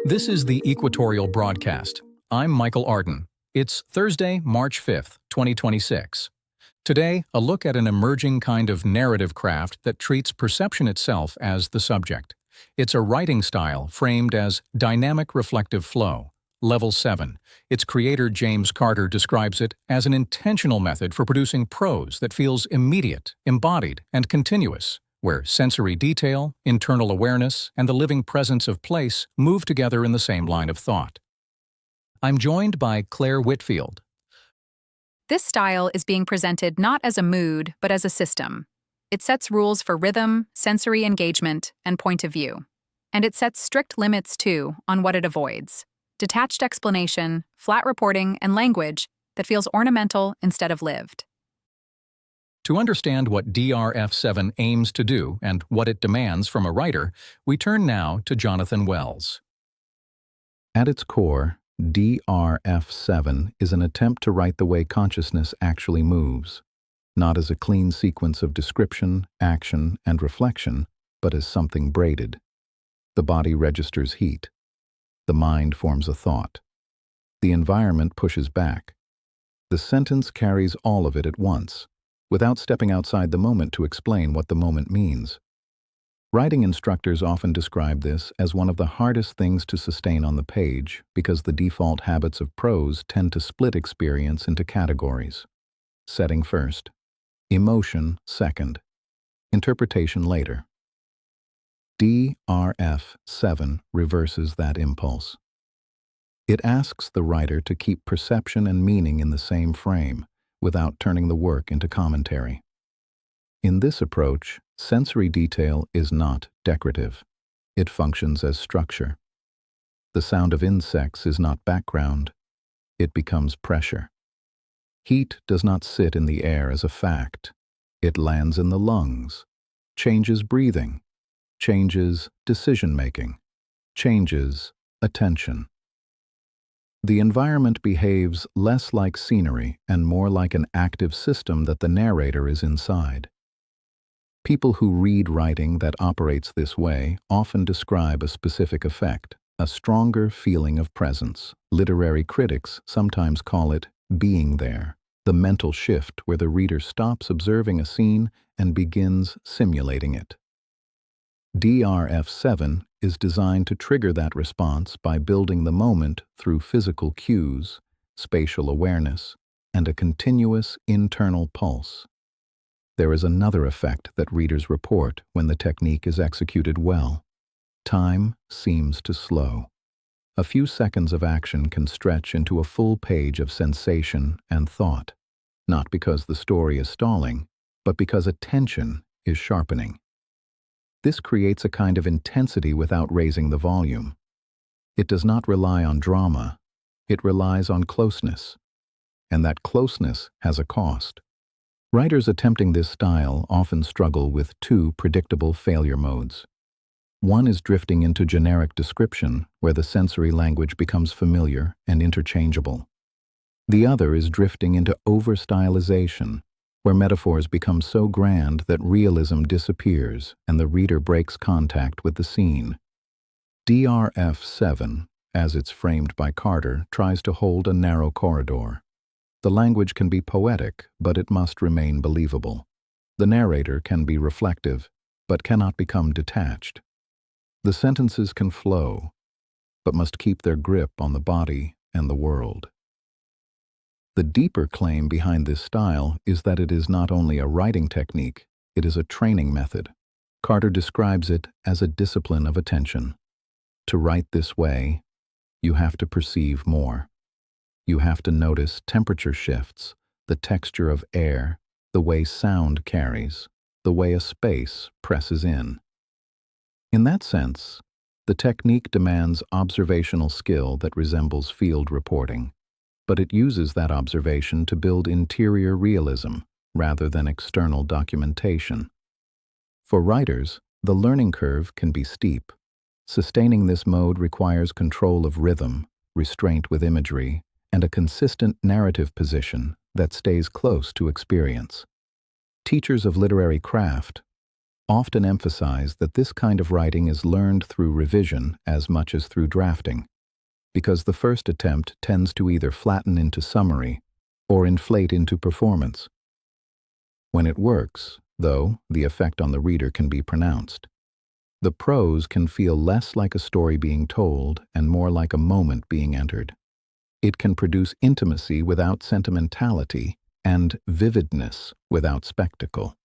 This is the Equatorial Broadcast. I'm Michael Arden. It's Thursday, March 5th, 2026. Today, a look at an emerging kind of narrative craft that treats perception itself as the subject. It's a writing style framed as dynamic reflective flow, Level 7. Its creator, James Carter, describes it as an intentional method for producing prose that feels immediate, embodied, and continuous, where sensory detail, internal awareness, and the living presence of place move together in the same line of thought. I'm joined by Claire Whitfield. This style is being presented not as a mood, but as a system. It sets rules for rhythm, sensory engagement, and point of view. And it sets strict limits, too, on what it avoids. Detached explanation, flat reporting, and language that feels ornamental instead of lived. To understand what DRF-7 aims to do and what it demands from a writer, we turn now to Jonathan Wells. At its core, DRF-7 is an attempt to write the way consciousness actually moves, not as a clean sequence of description, action, and reflection, but as something braided. The body registers heat. The mind forms a thought. The environment pushes back. The sentence carries all of it at once, without stepping outside the moment to explain what the moment means. Writing instructors often describe this as one of the hardest things to sustain on the page because the default habits of prose tend to split experience into categories. Setting first, emotion second, interpretation later. DRF-7 reverses that impulse. It asks the writer to keep perception and meaning in the same frame, without turning the work into commentary. In this approach, sensory detail is not decorative. It functions as structure. The sound of insects is not background. It becomes pressure. Heat does not sit in the air as a fact. It lands in the lungs, changes breathing, changes decision-making, changes attention. The environment behaves less like scenery and more like an active system that the narrator is inside. People who read writing that operates this way often describe a specific effect, a stronger feeling of presence. Literary critics sometimes call it being there, the mental shift where the reader stops observing a scene and begins simulating it. DRF-7 is designed to trigger that response by building the moment through physical cues, spatial awareness, and a continuous internal pulse. There is another effect that readers report when the technique is executed well. Time seems to slow. A few seconds of action can stretch into a full page of sensation and thought, not because the story is stalling, but because attention is sharpening. This creates a kind of intensity without raising the volume. It does not rely on drama. It relies on closeness. And that closeness has a cost. Writers attempting this style often struggle with two predictable failure modes. One is drifting into generic description, where the sensory language becomes familiar and interchangeable. The other is drifting into over-stylization, where metaphors become so grand that realism disappears and the reader breaks contact with the scene. DRF-7, as it's framed by Carter, tries to hold a narrow corridor. The language can be poetic, but it must remain believable. The narrator can be reflective, but cannot become detached. The sentences can flow, but must keep their grip on the body and the world. The deeper claim behind this style is that it is not only a writing technique, it is a training method. Carter describes it as a discipline of attention. To write this way, you have to perceive more. You have to notice temperature shifts, the texture of air, the way sound carries, the way a space presses in. In that sense, the technique demands observational skill that resembles field reporting, but it uses that observation to build interior realism rather than external documentation. For writers, the learning curve can be steep. Sustaining this mode requires control of rhythm, restraint with imagery, and a consistent narrative position that stays close to experience. Teachers of literary craft, often emphasize that this kind of writing is learned through revision as much as through drafting, because the first attempt tends to either flatten into summary or inflate into performance. When it works, though, the effect on the reader can be pronounced. The prose can feel less like a story being told and more like a moment being entered. It can produce intimacy without sentimentality and vividness without spectacle.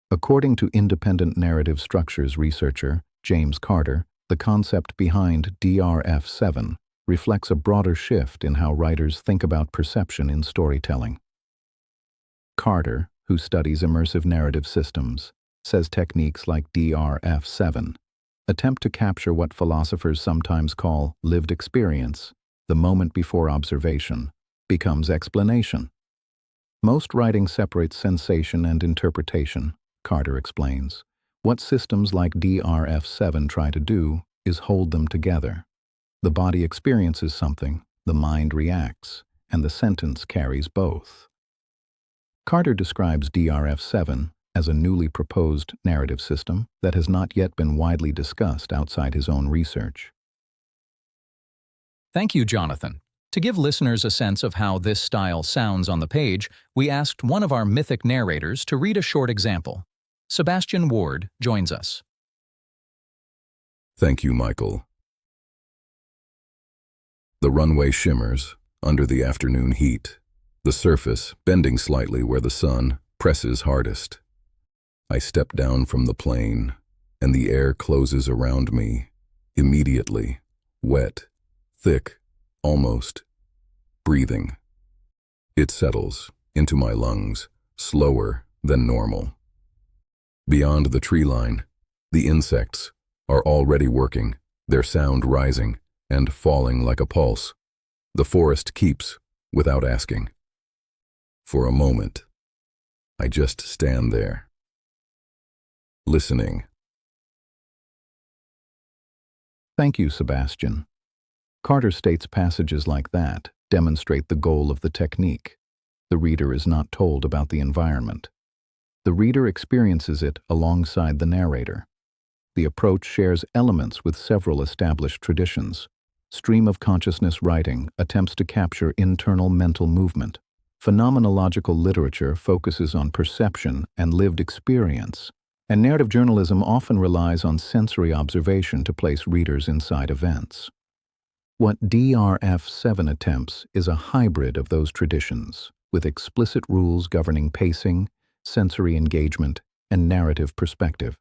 According to independent narrative structures researcher James Carter, the concept behind DRF-7 reflects a broader shift in how writers think about perception in storytelling. Carter, who studies immersive narrative systems, says techniques like DRF-7 attempt to capture what philosophers sometimes call lived experience. The moment before observation becomes explanation. Most writing separates sensation and interpretation, Carter explains. What systems like DRF-7 try to do is hold them together. The body experiences something, the mind reacts, and the sentence carries both. Carter describes DRF-7 as a newly proposed narrative system that has not yet been widely discussed outside his own research. Thank you, Jonathan. To give listeners a sense of how this style sounds on the page, we asked one of our mythic narrators to read a short example. Sebastian Ward joins us. Thank you, Michael. The runway shimmers under the afternoon heat, the surface bending slightly where the sun presses hardest. I step down from the plane, and the air closes around me, immediately, wet, thick, almost, breathing. It settles into my lungs, slower than normal. Beyond the tree line, the insects are already working, their sound rising and falling like a pulse. The forest keeps without asking. For a moment, I just stand there, listening. Thank you, Sebastian. Carter states passages like that demonstrate the goal of the technique. The reader is not told about the environment. The reader experiences it alongside the narrator. The approach shares elements with several established traditions. Stream of consciousness writing attempts to capture internal mental movement. Phenomenological literature focuses on perception and lived experience, and narrative journalism often relies on sensory observation to place readers inside events. What DRF-7 attempts is a hybrid of those traditions, with explicit rules governing pacing, sensory engagement, and narrative perspective.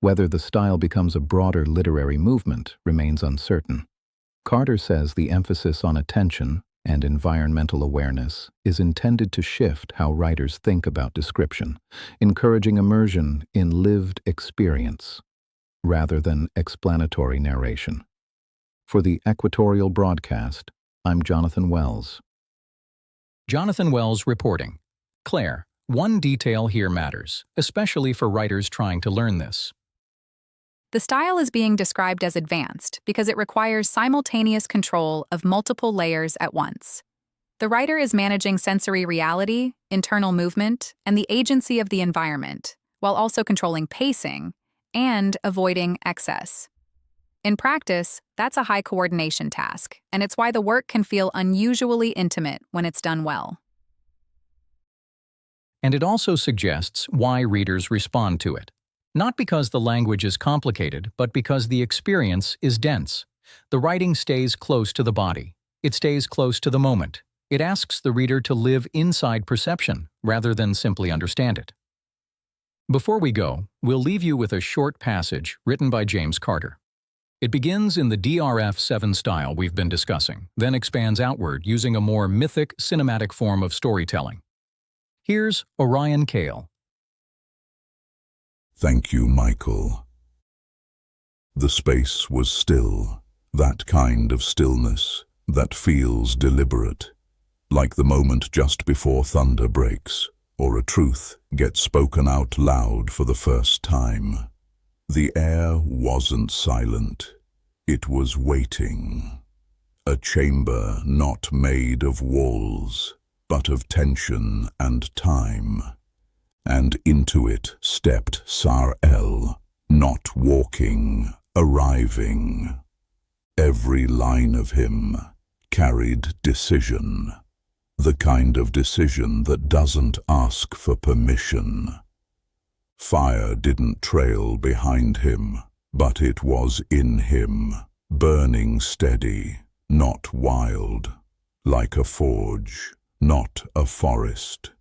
Whether the style becomes a broader literary movement remains uncertain. Carter says the emphasis on attention and environmental awareness is intended to shift how writers think about description, encouraging immersion in lived experience rather than explanatory narration. For the Equatorial Broadcast, I'm Jonathan Wells. Jonathan Wells reporting. Claire, one detail here matters, especially for writers trying to learn this. The style is being described as advanced because it requires simultaneous control of multiple layers at once. The writer is managing sensory reality, internal movement, and the agency of the environment, while also controlling pacing and avoiding excess. In practice, that's a high coordination task, and it's why the work can feel unusually intimate when it's done well. And it also suggests why readers respond to it. Not because the language is complicated, but because the experience is dense. The writing stays close to the body. It stays close to the moment. It asks the reader to live inside perception, rather than simply understand it. Before we go, we'll leave you with a short passage written by James Carter. It begins in the DRF-7 style we've been discussing, then expands outward using a more mythic, cinematic form of storytelling. Here's Orion Kale. Thank you, Michael. The space was still, that kind of stillness that feels deliberate, like the moment just before thunder breaks, or a truth gets spoken out loud for the first time. The air wasn't silent, it was waiting. A chamber not made of walls, but of tension and time. and into it stepped Sar-El, not walking, arriving. Every line of him carried decision, the kind of decision that doesn't ask for permission. Fire didn't trail behind him, but it was in him, burning steady, not wild, like a forge, not a forest.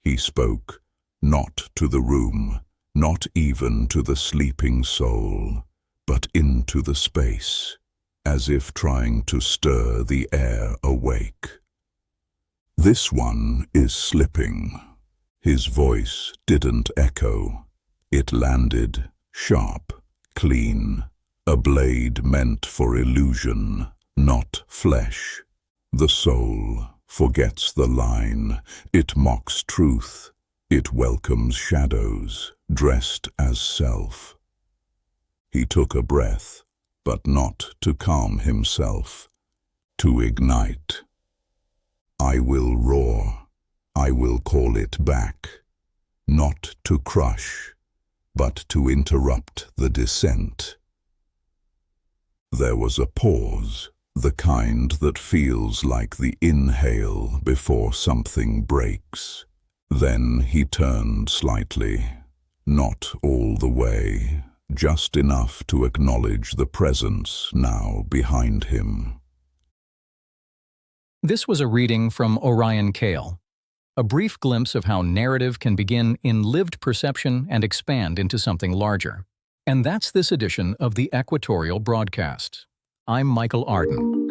He spoke, not to the room, not even to the sleeping soul, but into the space, as if trying to stir the air awake. This one is slipping. His voice didn't echo. It landed, sharp, clean, a blade meant for illusion, not flesh. The soul forgets the line. It mocks truth. It welcomes shadows, dressed as self. He took a breath, but not to calm himself, to ignite. I will roar. I will call it back, not to crush, but to interrupt the descent. There was a pause, the kind that feels like the inhale before something breaks. Then he turned slightly, not all the way, just enough to acknowledge the presence now behind him. This was a reading from Orion Kale, a brief glimpse of how narrative can begin in lived perception and expand into something larger. And that's this edition of the Equatorial Broadcast. I'm Michael Arden.